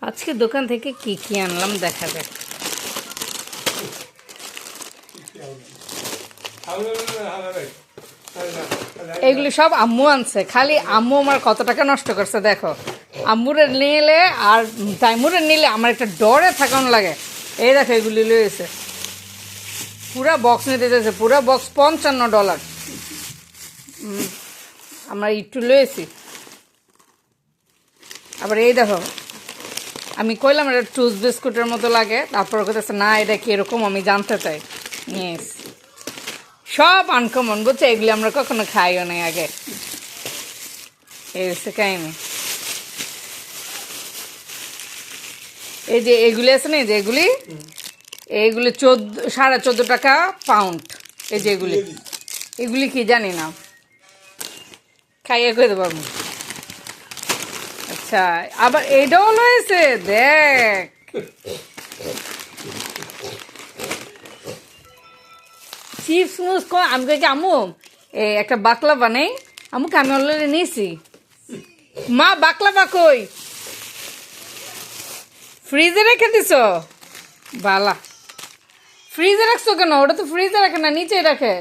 আজকে দোকান থেকে কি কি আনলাম দেখা যাক। এগুলি সব আম্মু আনছে, খালি আম্মু আমার কত টাকা নষ্ট করছে দেখো। আম্মুরে নিলে আর তাইমুরে নিলে আমার একটা ডরে থাকানো লাগে। এই দেখো এগুলি লয়েছে, পুরা বক্স নিতে চাইছে, পুরা বক্স $55। আমরা একটু লয়েছি। আবার এই দেখো, আমি কইলাম এটা টুস বিস্কুটের মতো লাগে, তারপর কথা না এটা কীরকম আমি জানতে চাই। ইয়েস, সব আনকমন বুঝছে, এগুলি আমরা কখনো খাইও নাই আগে। এই হচ্ছে কাহিনি। এই যে এগুলি আছে না, যে এগুলি এইগুলি 14.5 টাকা পাউন্ড। এই যে এগুলি, এগুলি কি জানি না, খাইয়ে করে দেবো আমি। আচ্ছা, আবার এইটাও রয়েছে দেখ। চিপস মুস আমি কই আম্মু একটা বাকলাভা নেই, আম্মুকে আমি অলরেডি নিয়েছি। মা বাকলাভা কই? ফ্রিজে রেখে দিছ? বালা, ফ্রিজে রাখছো কেন? ওটা তো ফ্রিজে রাখে না, নিচে রাখে।